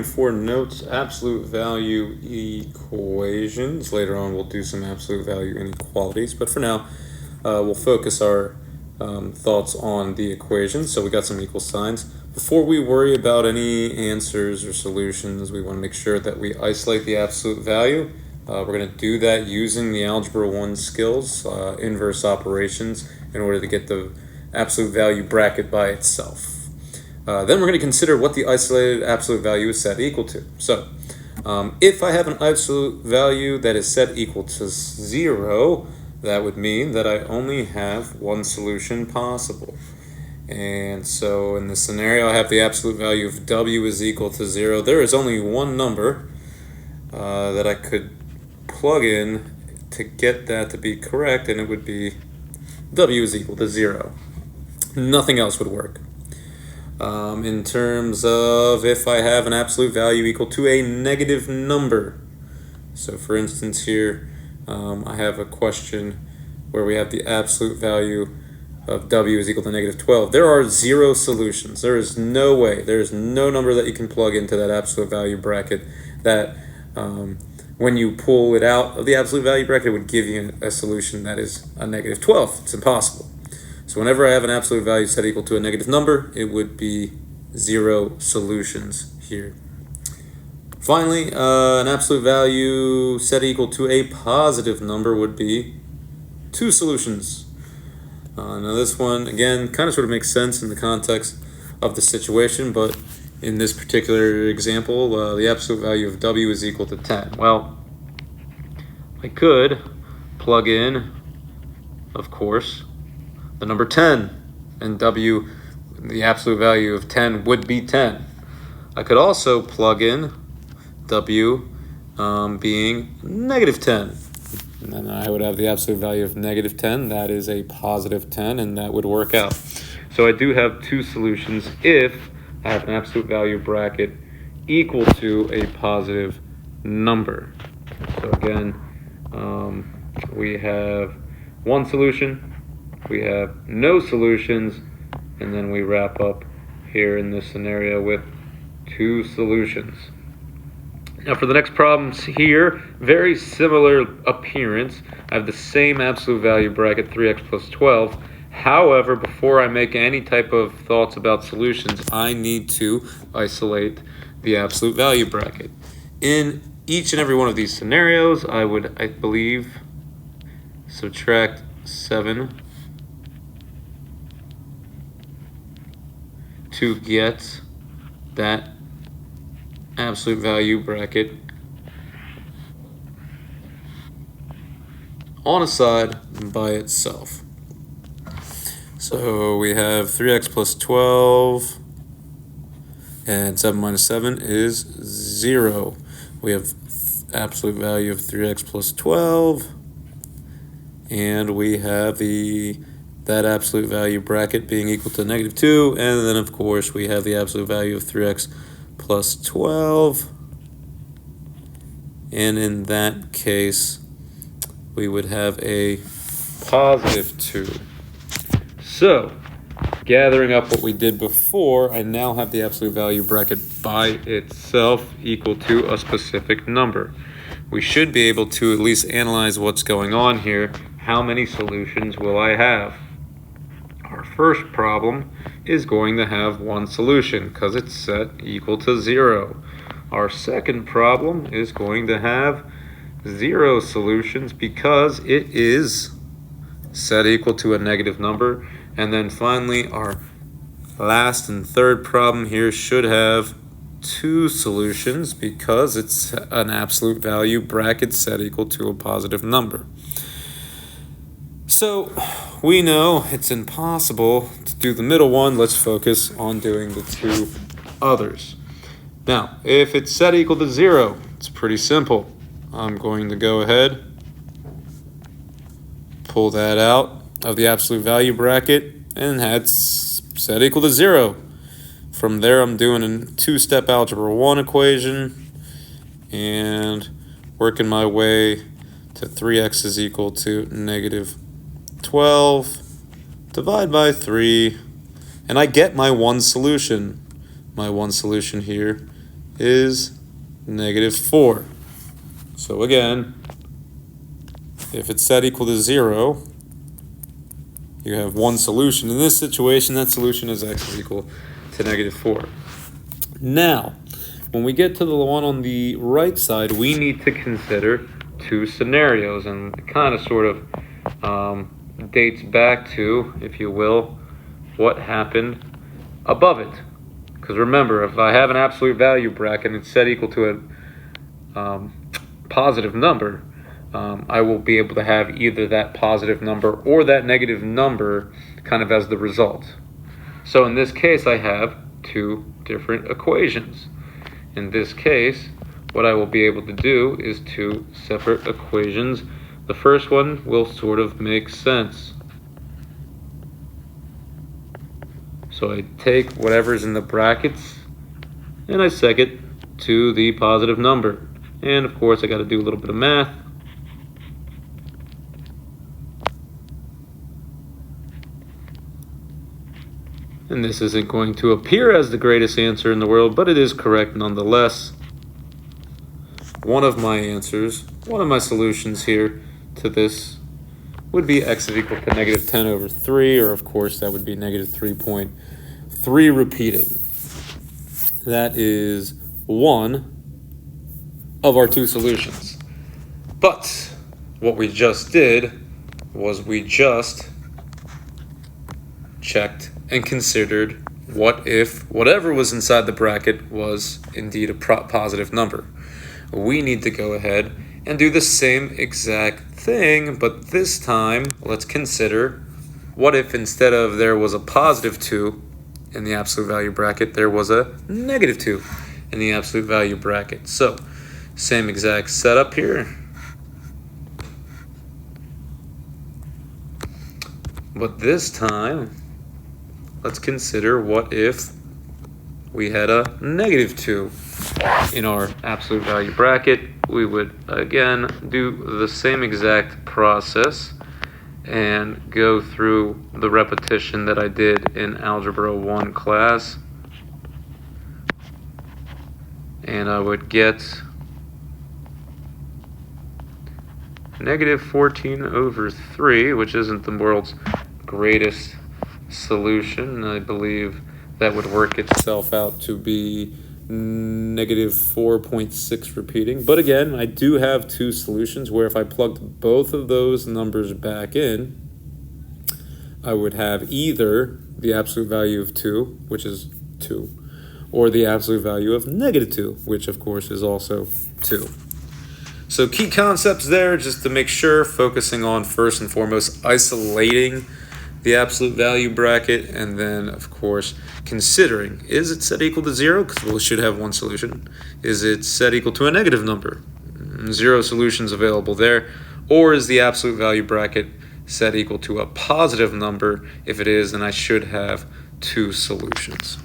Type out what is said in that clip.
For notes absolute value equations. Later on we'll do some absolute value inequalities, but for now we'll focus our thoughts on the equations. So we got some equal signs. Before we worry about any answers or solutions, we want to make sure that we isolate the absolute value. We're going to do that using the Algebra 1 skills, inverse operations, in order to get the absolute value bracket by itself. Then we're going to consider what the isolated absolute value is set equal to. So, if I have an absolute value that is set equal to 0, that would mean that I only have one solution possible. And so in this scenario, I have the absolute value of w is equal to 0. There is only one number that I could plug in to get that to be correct, and it would be w is equal to 0. Nothing else would work. In terms of if I have an absolute value equal to a negative number. So for instance here, I have a question where we have the absolute value of w is equal to negative 12. There are 0 solutions. There is no way, there is no number that you can plug into that absolute value bracket that when you pull it out of the absolute value bracket, it would give you a solution that is a negative 12. It's impossible. So whenever I have an absolute value set equal to a negative number, it would be 0 solutions here. Finally, an absolute value set equal to a positive number would be 2 solutions. Now this one, again, kind of sort of makes sense in the context of the situation, but in this particular example, the absolute value of w is equal to 10. Well, I could plug in, of course, the number 10, and w, the absolute value of 10 would be 10. I could also plug in w being negative 10, and then I would have the absolute value of negative 10. That is a positive 10, and that would work out. So I do have 2 solutions if I have an absolute value bracket equal to a positive number. So again, we have one solution, we have no solutions, and then we wrap up here in this scenario with 2 solutions. Now for the next problems here, very similar appearance. I have the same absolute value bracket, 3x plus 12. However, before I make any type of thoughts about solutions, I need to isolate the absolute value bracket. In each and every one of these scenarios, I would, I believe, subtract 7 to get that absolute value bracket on a side by itself. So we have 3x plus 12, and 7 minus 7 is 0. We have absolute value of 3x plus 12, and we have that absolute value bracket being equal to negative 2, and then of course we have the absolute value of 3x plus 12, and in that case we would have a positive 2. So, gathering up what we did before, I now have the absolute value bracket by itself equal to a specific number. We should be able to at least analyze what's going on here. How many solutions will I have? Our first problem is going to have one solution because it's set equal to 0. Our second problem is going to have 0 solutions because it is set equal to a negative number. And then finally, our last and third problem here should have 2 solutions because it's an absolute value bracket set equal to a positive number. So we know it's impossible to do the middle one. Let's focus on doing the 2 others. Now, if it's set equal to 0, it's pretty simple. I'm going to go ahead, pull that out of the absolute value bracket, and that's set equal to 0. From there, I'm doing a 2-step algebra 1 equation and working my way to 3x is equal to negative 12, divide by 3, and I get my one solution. My one solution here is -4. So again, if it's set equal to 0, you have one solution. In this situation, that solution is x is equal to -4. Now, when we get to the one on the right side, we need to consider two scenarios, and it kind of sort of dates back to, if you will, what happened above it. Because remember, if I have an absolute value bracket and it's set equal to a positive number, I will be able to have either that positive number or that negative number kind of as the result. So in this case, I have two different equations. In this case, what I will be able to do is two separate equations. The first one will sort of make sense. So I take whatever's in the brackets and I seg it to the positive number. And of course, I got to do a little bit of math. And this isn't going to appear as the greatest answer in the world, but it is correct nonetheless. One of my answers, one of my solutions here to this would be x is equal to -10/3, or of course that would be -3.3 repeating. That is one of our two solutions. But what we just did was we just checked and considered what if whatever was inside the bracket was indeed a positive number. We need to go ahead and do the same exact thing, but this time let's consider what if instead of there was a +2 in the absolute value bracket, there was a -2 in the absolute value bracket. So same exact setup here. But this time, let's consider what if we had a -2 in our absolute value bracket. We would again do the same exact process and go through the repetition that I did in Algebra 1 class. And I would get -14/3, which isn't the world's greatest solution. I believe that would work itself out to be -4.6 repeating. But again, I do have two solutions where if I plugged both of those numbers back in, I would have either the absolute value of 2, which is 2, or the absolute value of -2, which of course is also 2. So key concepts there, just to make sure, focusing on first and foremost isolating the absolute value bracket, and then of course considering, is it set equal to 0? Because we should have one solution. Is it set equal to a negative number? 0 solutions available there. Or is the absolute value bracket set equal to a positive number? If it is, then I should have two solutions.